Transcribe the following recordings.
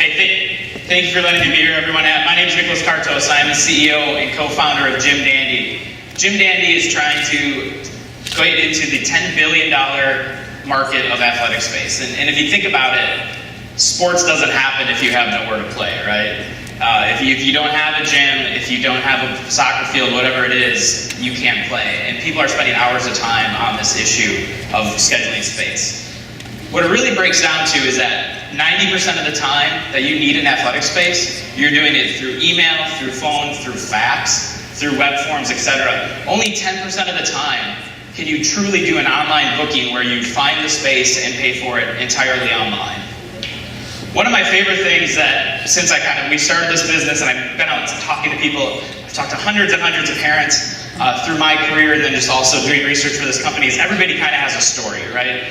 Thank you for letting me be here, everyone. My name is Kartos. I am the CEO and co-founder of GymDandy. GymDandy is trying to get into the $10 billion market of athletic space. And if you think about it, sports doesn't happen if you have nowhere to play, right? If you don't have a gym, if you don't have a soccer field, whatever it is, you can't play. And people are spending hours of time on this issue of scheduling space. What it really breaks down to is that 90% of the time that you need an athletic space, you're doing it through email, through phone, through fax, through web forms, etc. Only 10% of the time can you truly do an online booking where you find the space and pay for it entirely online. One of my favorite things that, since we started this business and I've been out talking to people, I've talked to hundreds and hundreds of parents through my career and then just also doing research for this company, is everybody kind of has a story, right?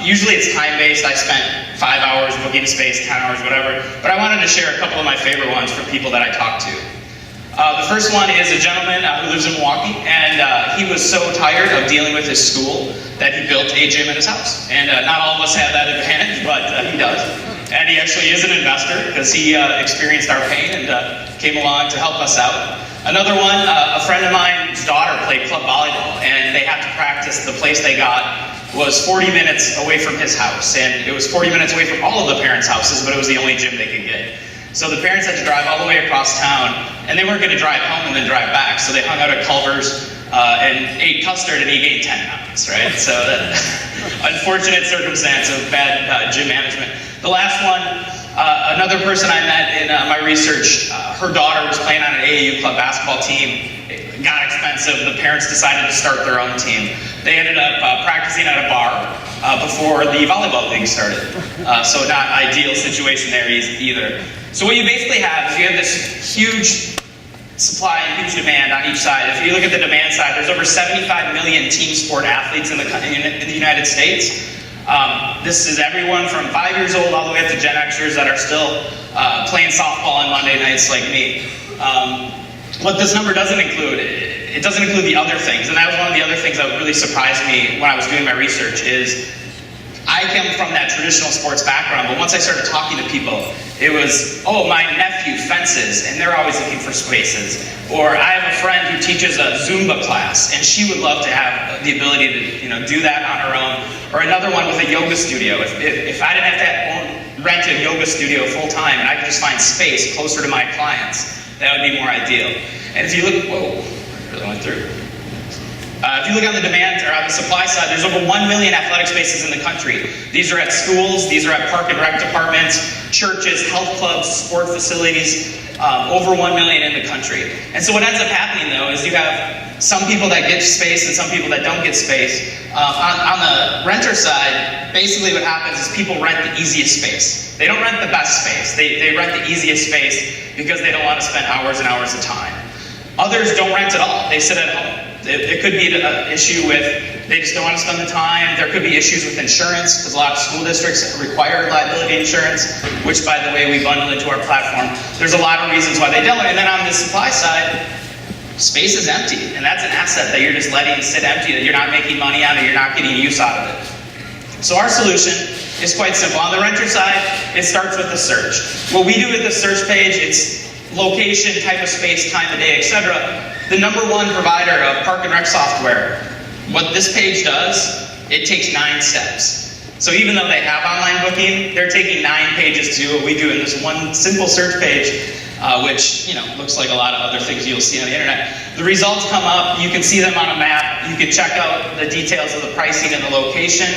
Usually it's time-based. I spent 5 hours booking a space, 10 hours, whatever, but I wanted to share a couple of my favorite ones from people that I talked to. The first one is a gentleman who lives in Milwaukee, and he was so tired of dealing with his school that he built a gym at his house. And not all of us have that advantage, but he does. And he actually is an investor because he experienced our pain and came along to help us out. Another one, a friend of mine's daughter played club volleyball, and they had to practice. The place they got was 40 minutes away from his house, and it was 40 minutes away from all of the parents' houses, but it was the only gym they could get. So the parents had to drive all the way across town, and they weren't going to drive home and then drive back, so they hung out at Culver's and ate custard, and he gained 10 pounds, right? So that unfortunate circumstance of bad gym management. The last one, another person I met in my research, her daughter was playing on an AAU club basketball team. It got expensive. The parents decided to start their own team. They ended up practicing at a bar before the volleyball league started. So not ideal situation there either. So what you basically have is you have this huge supply and huge demand on each side. If you look at the demand side, there's over 75 million team sport athletes in the United States. This is everyone from 5 years old all the way up to Gen Xers that are still playing softball on Monday nights like me. What this number doesn't include, it doesn't include the other things, and that was one of the other things that really surprised me when I was doing my research is I came from that traditional sports background, but once I started talking to people, it was, oh, my nephew fences, and they're always looking for spaces. Or I have a friend who teaches a Zumba class, and she would love to have the ability to do that on her own. Or another one with a yoga studio. If I didn't have to rent a yoga studio full time, and I could just find space closer to my clients, that would be more ideal. And if you look, whoa, really went through. If you look on the demand or on the supply side, there's over 1 million athletic spaces in the country. These are at schools, these are at park and rec departments, churches, health clubs, sport facilities, over 1 million in the country. And so what ends up happening though is you have some people that get space and some people that don't get space. On the renter side, basically what happens is people rent the easiest space. They don't rent the best space. They rent the easiest space because they don't want to spend hours and hours of time. Others don't rent at all. They sit at home. It could be an issue with they just don't want to spend the time. There could be issues with insurance because a lot of school districts require liability insurance, which by the way we bundle into our platform. There's a lot of reasons why they don't. And then on the supply side, space is empty, and that's an asset that you're just letting sit empty, that you're not making money on, or you're not getting use out of it. So our solution is quite simple. On the renter side, it starts with the search. What we do with the search page, it's location, type of space, time of day, etc. The #1 provider of park and rec software, what this page does, it takes 9 steps. So even though they have online booking, they're taking 9 pages to do what we do in this one simple search page, which looks like a lot of other things you'll see on the internet. The results come up, you can see them on a map, you can check out the details of the pricing and the location.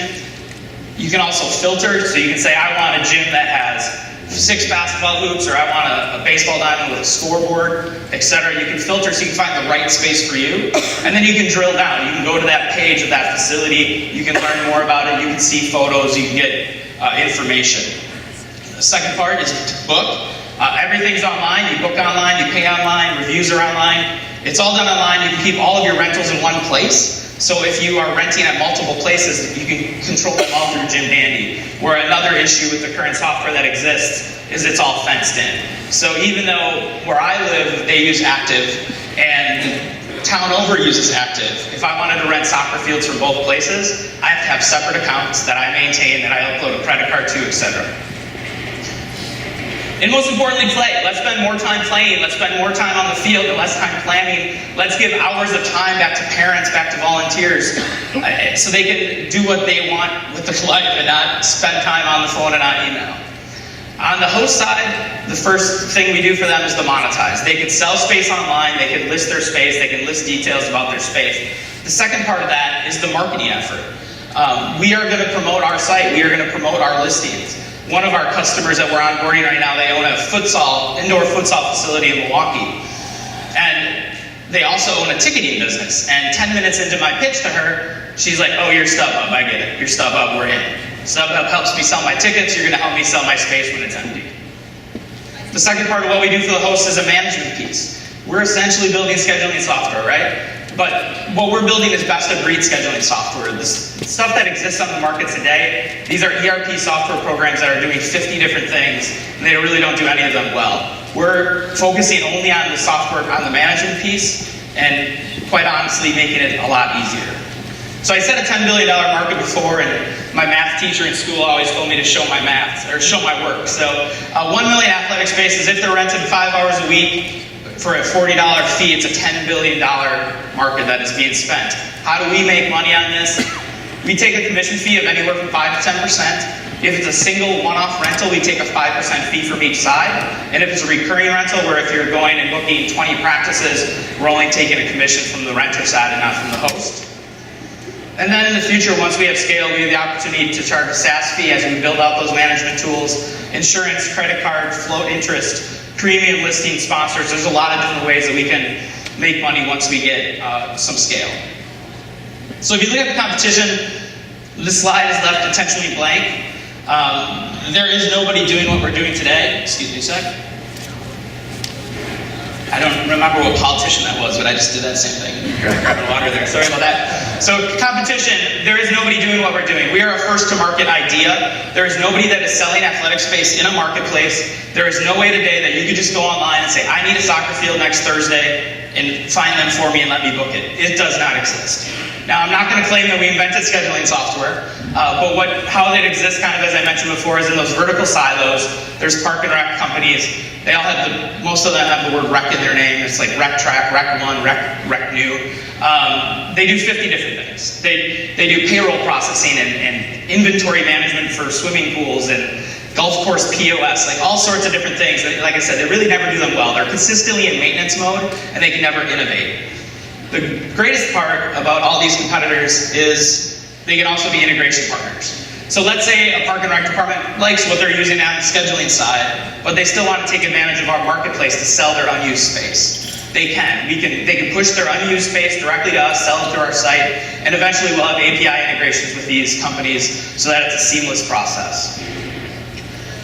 You can also filter, so you can say, I want a gym that has 6 basketball hoops, or I want a baseball diamond with a scoreboard, etc. You can filter so you can find the right space for you, and then you can drill down. You can go to that page of that facility, you can learn more about it, you can see photos, you can get information. The second part is to book. Everything's online, you book online, you pay online, reviews are online. It's all done online, you can keep all of your rentals in one place. So if you are renting at multiple places, you can control them all through GymDandy. Where another issue with the current software that exists is it's all fenced in. So even though where I live, they use Active, and town over uses Active. If I wanted to rent soccer fields for both places, I have to have separate accounts that I maintain, that I upload a credit card to, etc. And most importantly, play. Let's spend more time playing. Let's spend more time on the field and less time planning. Let's give hours of time back to parents, back to volunteers, so they can do what they want with their life and not spend time on the phone and on email. On the host side, the first thing we do for them is to monetize. They can sell space online, they can list their space, they can list details about their space. The second part of that is the marketing effort. We are going to promote our site, we are going to promote our listings. One of our customers that we're onboarding right now, they own a indoor futsal facility in Milwaukee. And they also own a ticketing business. And 10 minutes into my pitch to her, she's like, oh, you're StubHub, I get it. You're StubHub, we're in. StubHub helps me sell my tickets, you're gonna help me sell my space when it's empty. The second part of what we do for the host is a management piece. We're essentially building scheduling software, right? But what we're building is best of breed scheduling software. The stuff that exists on the market today, these are ERP software programs that are doing 50 different things, and they really don't do any of them well. We're focusing only on the software, on the management piece, and quite honestly making it a lot easier. So I said a $10 billion market before, and my math teacher in school always told me to show my math, or show my work. So 1 million athletic spaces, if they're rented 5 hours a week, for a $40 fee, it's a $10 billion market that is being spent. How do we make money on this? We take a commission fee of anywhere from 5 to 10%. If it's a single one-off rental, we take a 5% fee from each side. And if it's a recurring rental, where if you're going and booking 20 practices, we're only taking a commission from the renter side and not from the host. And then in the future, once we have scale, we have the opportunity to charge a SaaS fee as we build out those management tools, insurance, credit card, float interest, premium listing sponsors. There's a lot of different ways that we can make money once we get some scale. So if you look at the competition, this slide is left intentionally blank. There is nobody doing what we're doing today. Excuse me a sec. I don't remember what politician that was, but I just did that same thing. Grabbing water there. Sorry about that. So competition, there is nobody doing what we're doing. We are a first to market idea. There is nobody that is selling athletic space in a marketplace. There is no way today that you could just go online and say, I need a soccer field next Thursday, and find them for me and let me book it. It does not exist. Now, I'm not going to claim that we invented scheduling software, but how it exists, kind of as I mentioned before, is in those vertical silos. There's park and rec companies. They all have most of them have the word rec in their name. It's like Rec Track, Rec One, Rec New. They do 50 different things. They do payroll processing and inventory management for swimming pools and golf course POS, like all sorts of different things. Like I said, they really never do them well. They're consistently in maintenance mode, and they can never innovate. The greatest part about all these competitors is they can also be integration partners. So let's say a park and rec department likes what they're using on the scheduling side, but they still want to take advantage of our marketplace to sell their unused space. They can. They can push their unused space directly to us, sell it through our site, and eventually we'll have API integrations with these companies so that it's a seamless process.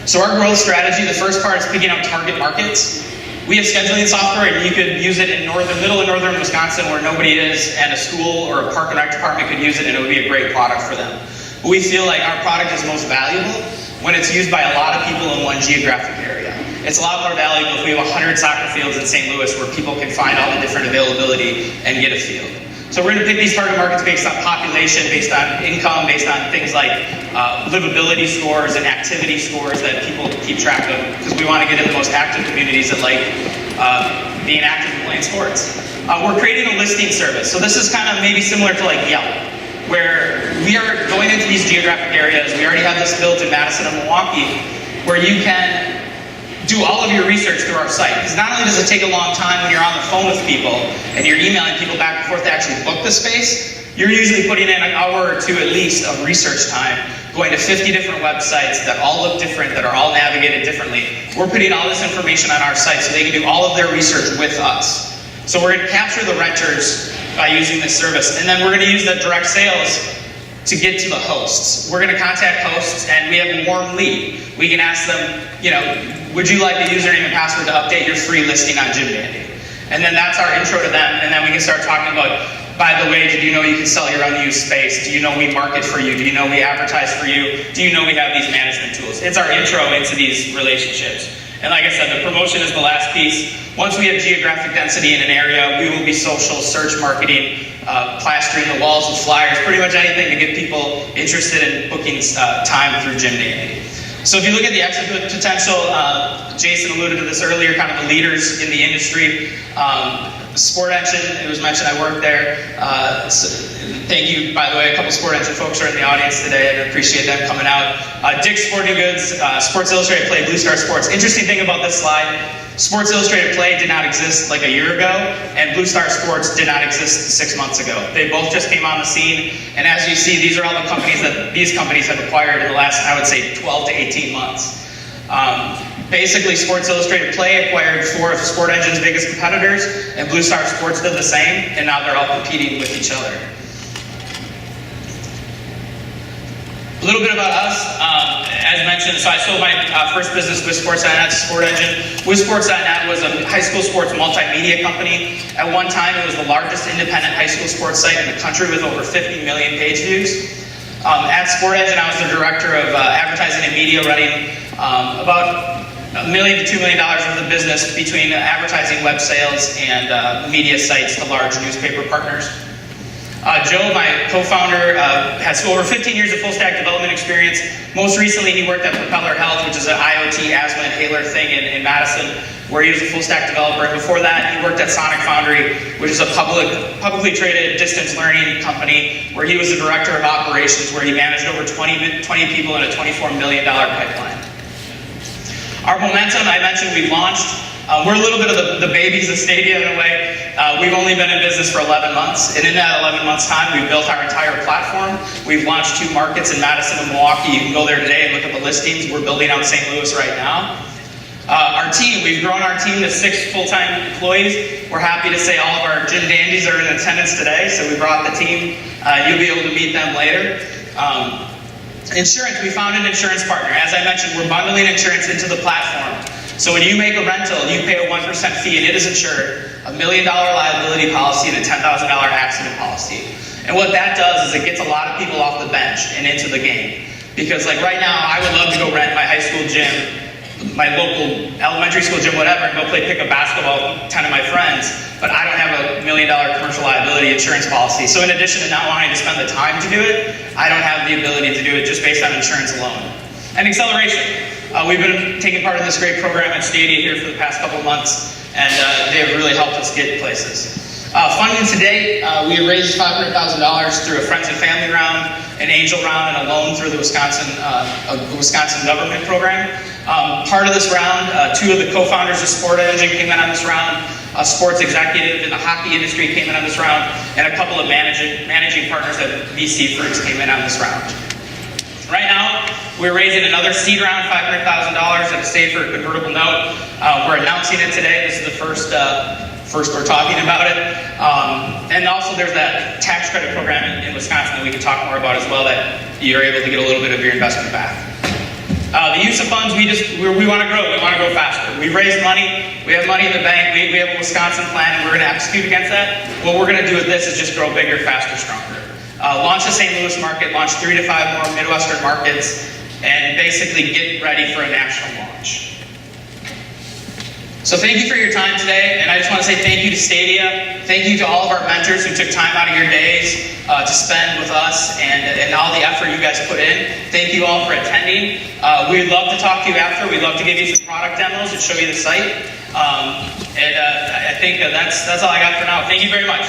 So our growth strategy, the first part is picking out target markets. We have scheduling software, and you could use it in middle of northern Wisconsin where nobody is, and a school or a park and rec department could use it, and it would be a great product for them. But we feel like our product is most valuable when it's used by a lot of people in one geographic area. It's a lot more valuable if we have 100 soccer fields in St. Louis where people can find all the different availability and get a field. So we're going to pick these target markets based on population, based on income, based on things like livability scores and activity scores that people keep track of, because we want to get in the most active communities that like being active and playing sports. We're creating a listing service. So this is kind of maybe similar to like Yelp, where we are going into these geographic areas. We already have this built in Madison and Milwaukee, where you can do all of your research through our site. Because not only does it take a long time when you're on the phone with people and you're emailing people back and forth to actually book the space, you're usually putting in an hour or two at least of research time, going to 50 different websites that all look different, that are all navigated differently. We're putting all this information on our site so they can do all of their research with us. So we're going to capture the renters by using this service, and then we're going to use the direct sales to get to the hosts. We're going to contact hosts, and we have a warm lead. We can ask them, would you like the username and password to update your free listing on GymDandy? And then that's our intro to them, and then we can start talking about, by the way, did you know you can sell your unused space? Do you know we market for you? Do you know we advertise for you? Do you know we have these management tools? It's our intro into these relationships. And like I said, the promotion is the last piece. Once we have geographic density in an area, we will be social, search marketing, plastering the walls with flyers, pretty much anything to get people interested in booking time through GymDandy. So if you look at the exit potential, Jason alluded to this earlier, kind of the leaders in the industry. Sport Engine, it was mentioned I worked there. So thank you, by the way, a couple Sport Engine folks are in the audience today, and I appreciate them coming out. Dick's Sporting Goods, Sports Illustrated Play, Blue Star Sports. Interesting thing about this slide, Sports Illustrated Play did not exist like a year ago, and Blue Star Sports did not exist 6 months ago. They both just came on the scene, and as you see, these are all the companies that these companies have acquired in the last, I would say, 12 to 18 months. Basically, Sports Illustrated Play acquired 4 of Sport Engine's biggest competitors, and Blue Star Sports did the same, and now they're all competing with each other. A little bit about us, as mentioned, so I sold my first business with Sports.net to Sport Engine. With Sports.net was a high school sports multimedia company. At one time, it was the largest independent high school sports site in the country with over 50 million page views. At Sport Engine, I was the director of advertising and media, running about $1 million to $2 million worth of business between advertising, web sales, and media sites to large newspaper partners. Joe, my co-founder, has over 15 years of full-stack development experience. Most recently, he worked at Propeller Health, which is an IoT asthma inhaler thing in Madison, where he was a full-stack developer. And before that, he worked at Sonic Foundry, which is a publicly traded distance learning company, where he was the director of operations, where he managed over 20 people in a $24 million pipeline. Our momentum, I mentioned we launched. We're a little bit of the babies of Stadia in a way. We've only been in business for 11 months, and in that 11 months time, we've built our entire platform. We've launched 2 markets in Madison and Milwaukee. You can go there today and look at the listings. We're building out St. Louis right now. Our team, we've grown our team to 6 full-time employees. We're happy to say all of our GymDandies are in attendance today, so we brought the team. You'll be able to meet them later. Insurance, we found an insurance partner. As I mentioned, we're bundling insurance into the platform. So when you make a rental, you pay a 1% fee, and it is insured, $1 million liability policy and a $10,000 accident policy. And what that does is it gets a lot of people off the bench and into the game. Because like right now, I would love to go rent my high school gym, my local elementary school gym, whatever, and go play pickup basketball with 10 of my friends, but I don't have a $1 million commercial liability insurance policy. So in addition to not wanting to spend the time to do it, I don't have the ability to do it just based on insurance alone. And acceleration. We've been taking part in this great program at Stadia here for the past couple of months, and they have really helped us get places. Funding to date, we have raised $500,000 through a friends and family round, an angel round, and a loan through the Wisconsin government program. Part of this round, 2 of the co-founders of Sport Engine came in on this round. A sports executive in the hockey industry came in on this round, and a couple of managing partners at VC firms came in on this round. Right now, we're raising another seed round, $500,000 at a safer convertible note. We're announcing it today. This is the first we're talking about it. And also there's that tax credit program in Wisconsin that we can talk more about as well, that you're able to get a little bit of your investment back. The use of funds, we want to grow. We want to grow faster. We raised money. We have money in the bank. We have a Wisconsin plan, and we're going to execute against that. What we're going to do with this is just grow bigger, faster, stronger. Launch the St. Louis market, launch 3 to 5 more Midwestern markets, and basically get ready for a national launch. So thank you for your time today, and I just want to say thank you to Stadia. Thank you to all of our mentors who took time out of your days to spend with us, and all the effort you guys put in. Thank you all for attending. We'd love to talk to you after. We'd love to give you some product demos and show you the site. I think that's all I got for now. Thank you very much.